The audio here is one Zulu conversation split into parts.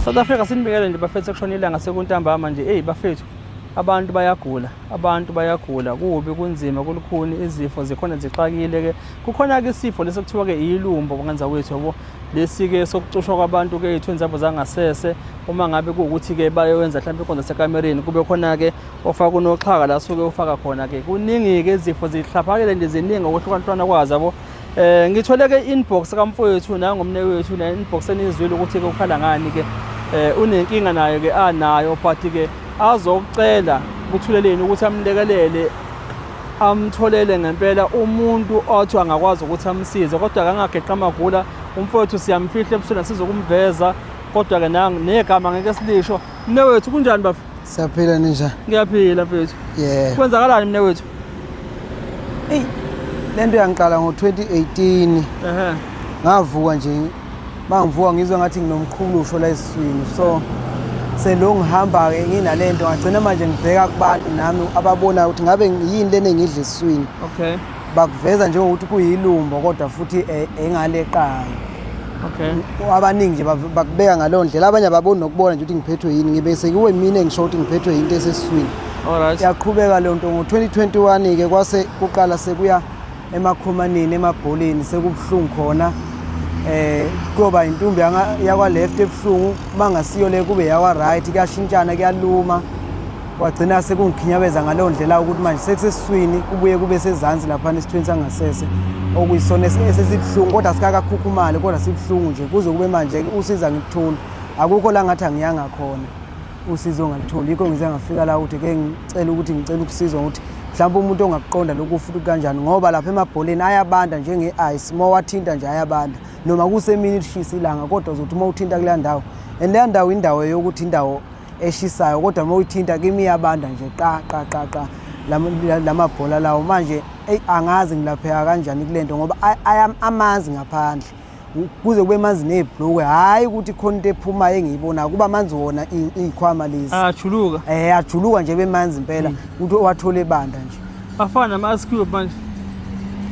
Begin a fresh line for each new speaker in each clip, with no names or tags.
South Africa sinibekele nje bafethu ekushonile ngasekuntambama nje bafethu abantu bayagula kubi kunzima kulukhuni izifo zikhona zixakile ke kukhona ke isifo lesekuthiwa ke ilumbo bongenza wethu yabo lesi ke sokucushwa kwabantu ke izithweni zabo zangasese uma ngabe kuukuthi ke bayenza mhlawumbe ikonzo sekamereni kube khona ke ofaka unoxhaka la suke ufaka khona ke kuningi ke izifo zihlaphakele nje ziningi ngokuhlukana kwazo yabo ngithole ke inbox kamfowethu nangomne wethu na inbox enizwile ukuthi ke ukhala ngani ke unenkinga nayo ke anayo but ke azocela ukuthuleleni ukuthi amlekelele amtholele ngempela umuntu othi angakwazi ukuthi amsize kodwa kangageqa amagula umfowethu siyamfihla ebusweni sizokumveza kodwa ke negama ngeke silisho mne wethu kunjani bafu
siyaphila ninja
ngiyaphila mfethu kwenzakalani mne wethu
lento yangiqala ngo2018 ngavuka nje mangivuka ngizwe ngathi nginomkhulushwa la esiswini so selo ngihamba ke nginalento ngagcina manje ngibheka kubantu nami ababona ukuthi ngabe yini lene ngidla esiswini bakuveza nje ukuthi kuyilumbo kodwa futhi engaleqayo abaningi nje bakubeka ngalo ndlela abanye ababoni nokubona nje ukuthi ngiphethwe yini ngibese kuwe mina engisho ukuthi ngiphethwe yinto esesiswini yaqhubeka le nto ngo2021 ke kwase kuqala sekuya emakhomaneni emabholeni sekubhlungu khona kuba intombi yakwa left ebhlungu mangasiyo le kube yakwa right kuyashintshana kuyaluma wagcina sekungikhinyabeza ngalo ndlela ukuthi manje sekusesiswini kubuye kube sezansi lapha nesithweni sangasese okuyisona esesibhlungu kodwa sikakakhukhumali kodwa sibhlungu nje kuze kube manje usiza ngikuthula akukho la ngathi angiyanga khona usizo ngalithola yikho ngize ngafika la ukuthi ke ngicela ukuthi ngicela ukusizwa ukuthi mhlawumbe umuntu ongakuqonda lokhu futhi kanjani ngoba lapha emabholeni ayabanda njenge-ice mawathinta nje ayabanda noma kusemini lishisa ilanga kodwa uzothi uma uthinta kule ndawo and le ndawo indawo yokuthi indawo eshisayo kodwa uma uyithinta kimi iyabanda nje qa lamabhola lawo manje angazi ngilapheka kanjani kule nto ngoba amanzi ngaphandle kuze kube manzi nebhlokwe hayi ukuthi khona into ephumayo engiyibona kuba manzi wona izikhwama lezi
ajuluka
ajuluka nje bemanzi impela ukuthi wathole banda nje
afana ama-ice cube manje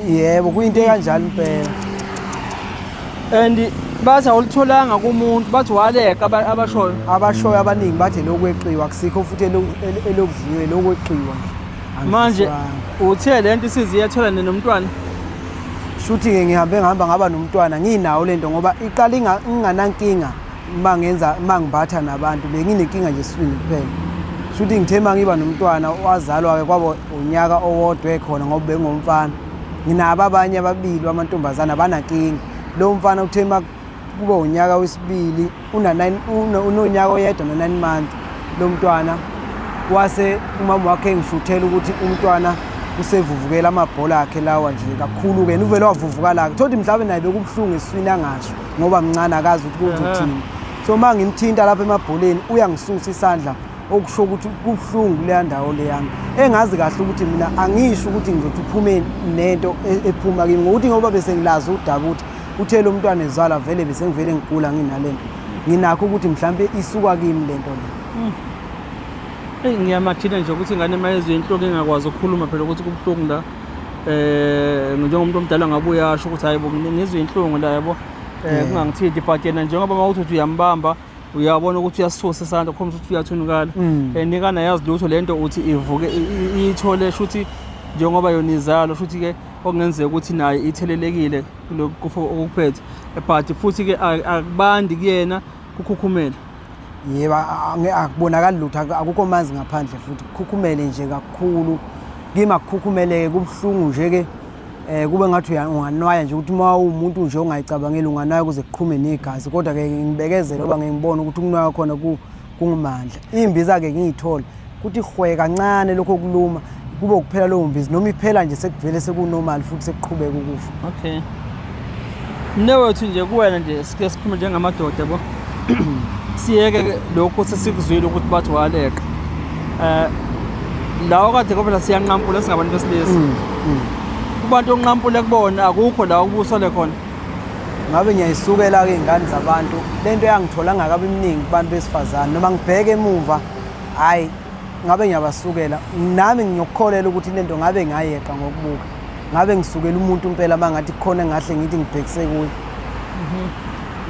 yebo kuyinto kanjalo impela
and bathi awulitholanga kumuntu bathi waleka
abashoyo abaningi bathi lokweqiwa kusikho futhi elokudliwe lokweqiwa
manje uthe lento isiziyathola nomntwana
shuthi ke ngihamba ngaba nomntwana nginawo lento ngoba iqala inganankinga mangibatha nabantu benginenkinga nje eswini kuphela shuthi ngithema ngiba nomntwana wazalwa ke kwabo unyaka owodwa ekhona ngoba bengomfana nginabo abanye ababili amantombazana abanankinga lo mfana uthema kuba unyaka wesibili unonyaka oyedwa no9 months lo mntwana wase umama wakhe ngishuthela ukuthi umntwana usevuvukela amabhola akhe lawa nje kakhulu ke uvele wavuvuka la thothi mhlawumbe naye bekubhlungu eswini angasho ngoba mncane akazi ukuthi kuthini so mangimthinta lapha emabholeni uyangisusa isandla okusho ukuthi kubhlungu le ndawo le yami engazi kahle ukuthi mina angisho ukuthi ngizothi uphume nento ephuma kimi ngokuthi ngoba bese ngilazi udaba ukuthi uthele umntwana ezala vele bese ngivele ngigula nginalento nginakho ukuthi mhlambe isuka kimi lento le
ngiyamathina nje ukuthi ingane mayezwe inhloko engakwazi ukukhuluma phela ukuthi kubhlungu la njengomuntu omdala ngabe uyasho ukuthi hayibo ngizwe inhlungu la yabo kungangithinti but yena njengoba mawuthi uyambamba uyabona ukuthi uyasusa isandla khomba ukuthi uyathunukala nikana yazi lutho lento uthi ivuke ithole shuthi njengoba yona izalo shuthi ke okungenzeka ukuthi naye ithelelekile lokufo okuphethe but futhi ke akubandi kuyena kukhukhumela
yebo akubonakala lutho akukho manzi ngaphandle futhi kukhukhumele nje kakhulu kima kukhukhumele kubhlungu nje ke kube ngathi unganwaya nje ukuthi uma umuntu nje ongayicabangeli unganwaya kuze kuqhume negazi kodwa ke ngibekezela ngoba ngibona ukuthi ukunwaya khona kungumandla imbiza ke ngiyithola ukuthi ihwe kancane lokho kuluma kube ukuphela lo mbizi noma iphela nje sekuvele sekunormal futhi sekuqhubeka ukufa
okay newethu nje kuwena nje sike sikhuluma njengamadoda yabo siyeke lokho sesikuzwile ukuthi bathi waleka lawo kade ngoba siyanqampula singabantu besilisa kubantu onqampule kubona akukho la ubusole khona
ngabe ngiyayisukela ke ingane zabantu lento yangithola ngakabe eminingi kubantu besifazana noma ngibheke emuva hayi ngabe ngiyabasukela nami ngiyokukholela ukuthi lento ngabe ngayeqa ngokubuka ngabe ngisukela umuntu impela mangathi khona ngahle ngithi ngibhekise kuye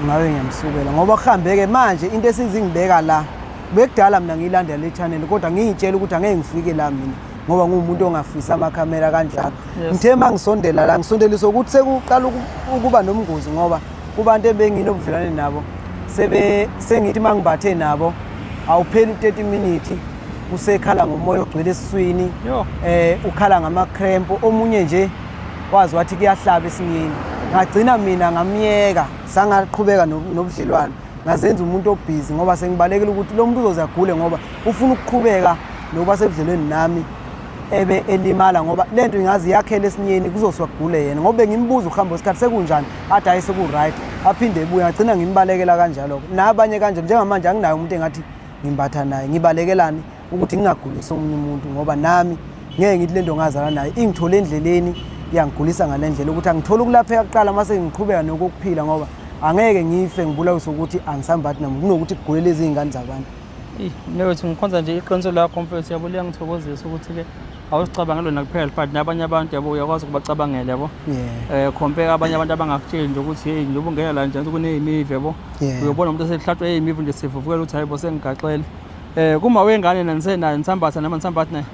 ngabe ngiyamsukela ngoba kuhambe-ke manje into esizingibeka la bekudala mina ngiyilandela le channel kodwa ngiyitshela ukuthi angeke ngifike la mina ngoba ngumuntu ongafisa amakhamera kanjalo. Ngithe uma ngisondela la ngisondeliswa ukuthi sekuqala ukuba nomngozi ngoba kubantu ebenginobudlelwane nabo sengithi uma ngibathe nabo awupheli 30 minutes usekhala ngomoya ogcwele esiswini ukhala ngama-cramp omunye nje wazi wathi kuyahlaba esinyeni ngagcina mina ngamyeka sangaqhubeka nobudlelwane ngazenza umuntu obhizi ngoba sengibalekile ukuthi lo muntu uzoze agule ngoba ufuna ukuqhubeka nokuba sebudlelweni nami ebe elimala ngoba lento ingazi yakhele esinyeni kuzosuka kugule yena ngoba ngimbuza ukuhamba isikhathi sekunjani athi hayi seku-right aphinde ebuya ngagcina ngimbalekela kanjalo nabanye kanjalo njengamanje anginayo umuntu engathi ngimbatha naye ngibalekelani ukuthi ngingagulisi omunye umuntu ngoba nami ngeke ngithi lento ngazala naye ingithole endleleni yangigulisa ngale ndlela ukuthi angithole ukulapheka kuqala mase ngiqhubeka nokuphila ngoba angeke ngife ngibulawiswe ukuthi angisambathi namuntu kunokuthi kugule lezi iy'ngane zabantu.
Mnewethu ngikhonza nje iqiniso lakho mfethu yabo liyangithokozisa ukuthi-ke awusicabangelo nakuphela but nabanye abantu yabo uyakwazi ukubacabangela yabo compare abanye abantu abangakutsheli nje ukuthi hey njengoba ungena la njani kuney'mivi yabo uyobona umuntu esehlatshwe ey'mivi nje sivuvukela ukuthi hayi bo sengigaxele kuma wengane nanisenayo nisambatha nama nisambathi naye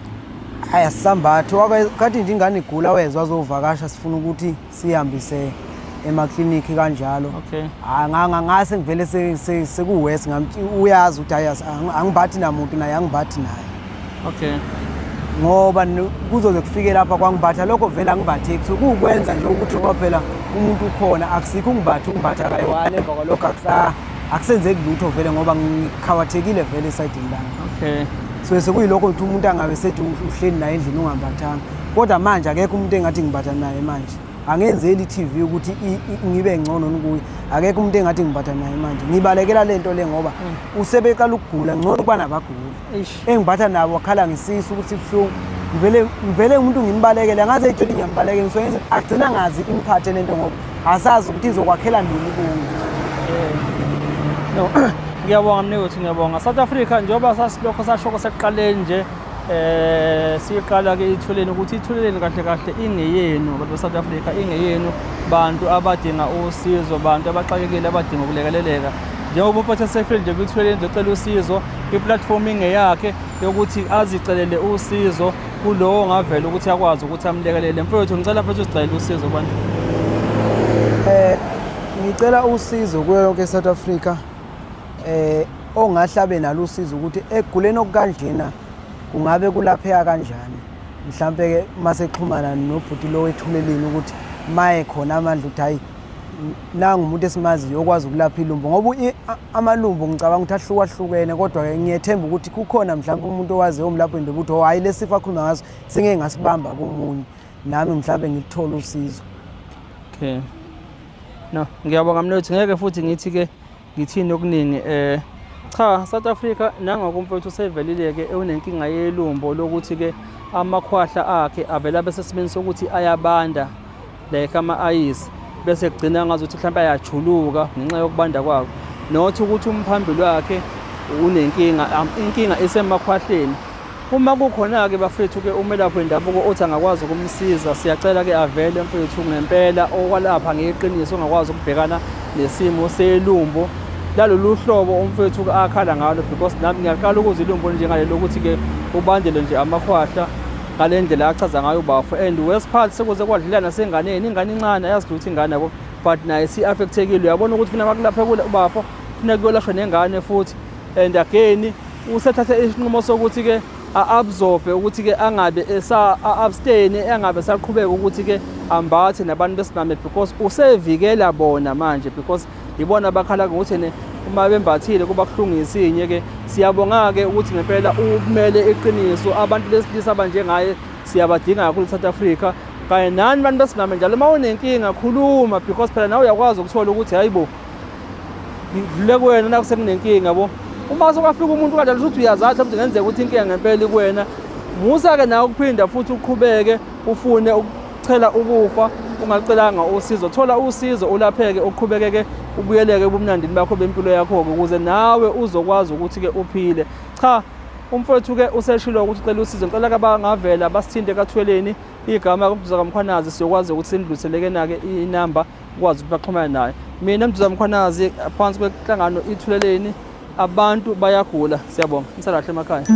hhayi asisambathi kathi nje ingane igula wezwa azovakasha sifuna ukuthi sihambise emaklinikhi kanjalo ngase ngivele sekuwesi uyazi ukuthi hayi angibathi namuntu naye angibathi naye ngoba kuzoze kufike lapha kwangibatha lokho vele angibathe kuwukwenza nje ukuthi ngoba phela umuntu ukhona akusikho ungibatha kayi-one emva kwalokho akusenzeki lutho vele ngoba ngikhawathekile vele esayidini lami so sekuyilokho ukuthi umuntu angabe sethi uhleli naye endlini ungambathanga kodwa manje akekho umuntu engathi ngibatha naye manje angenzeli i-TV ukuthi ngibe ngcono kuye akekho umuntu engathi ngibatha naye manje ngibalekela lento le ngoba usebekala ukugula ngcono kuba nabaguli engibatha nabo wakhala ngisisu ukuthi buhlungu ngivele umuntu ngimbalekele angaze ejoli ngiyambalekele ngisoyenza agcina ngazi imphathe lento ngoba asazi ukuthi izokwakhela nini kuyo.
No ngiyabonga mnewethu ngiyabonga. South Africa njengoba sasilokho sashoko sekuqaleni nje siqala-ke ithuleni ukuthi ithuleni kahle kahle ingeyenu abantu be-South Africa ingeyenu bantu abadinga usizo bantu abaxakekile abadinga ukulekeleleka njengoba umfowethu esefile nje kwithuleni zocela usizo iplatform ingeyakhe yokuthi azicelele usizo kulowo ongavela ukuthi akwazi ukuthi amlekelele. Mfowethu ngicela mfethu usicelele usizo bantu.
Ngicela usizo kuyo yonke eSouth Africa ongahlabe nalo usizo ukuthi eguleni okukanjena kungabe kulapheka kanjani mhlambe ke mase xhumana nobhuti lo wethuleleni ukuthi maye khona amandla uthi hayi nanga umuntu esimaziyo okwazi ukulapha ilumbu ngoba amalumbu ngicabanga ukuthi ahlukahlukene kodwa ke ngiyethemba ukuthi kukhona mhlawumbe umuntu owaziyo umlapho indaba ukuthi hayi lesifo akhuluma ngaso singeke ngasibamba komunye nami mhlawumbe ngithola usizo.
No ngiyabonga mnewethu ngeke futhi ngithi ke ngithini okuningi cha South Africa nangokumfowethu usevelile-ke unenkinga yelumbo lokuthi ke amakhwahla akhe avela bese simeni sokuthi ayabanda like ama-ayisi bese kugcina ngazuthi mhlawumbe ayajuluka ngenxa yokubanda kwakho nothi ukuthi umphambili wakhe unenkinga inkinga esemakhwahleni. Uma kukhona-ke bafethu-ke umelaphi wendabuko othi angakwazi ukumsiza siyacela-ke avele mfethu ngempela okwalapha ngeqiniso ongakwazi ukubhekana nesimo selumbo lalolu hlobo umfethu akhala ngalo because nami ngiyaqala ukuze ilumbo njengalelo ukuthi-ke ubandele nje amakhwahla ngale ndlela achaza ngayo ubafo and worst part sekuze kwadlula nasenganeni ingane incane ayazi lutho ingane yabo but naye si-affectekile uyabona ukuthi funa makulaphe kule ubafo funa kuyolashwa nengane futhi and again usethathe isinqumo sokuthi-ke a-absorbe ukuthi-ke angabe esa-abstain angabe saqhubeka ukuthi-ke ambathe nabantu besimame because usevikela bona manje because ibona bakhala ukuthi uma bembathile kuba kuhlungisinye-ke siyabonga-ke ukuthi ngempela umele iqiniso abantu besilisa abanjengaye siyabadinga kakhulu South Africa kanye nani bantu besimame njalo uma unenkinga khuluma because phela nawe uyakwazi ukuthola ukuthi hayi bo ngidlule kuwena nakusekunenkinga yabo uma sokwafika umuntu kanjalo futhi uyazathi ukuthi ngenzeka ukuthi inkinga ngempela kuwena musa-ke nawe ukuphinda futhi uqhubeke ufune ukuchela ukufa ungacelanga usizo thola usizo ulapheke uqhubeke-ke ubuyeleke ubumnandini bakho bempilo yakho-ke ukuze nawe uzokwazi ukuthi-ke uphile. Cha umfowethu-ke useshilo ukuthi ucela usizo ngicela-ke abangavela basithinte kathweleni igama kaMduza kaMkhwanazi siyokwazi ukuthi sindluliseleke na-ke inamba ukwazi ukuthi baxhumane naye Mina Mduduza Mkhwanazi phansi kwenhlangano Ithuleleni abantu bayagula. Siyabonga. Nisalahle emakhaya.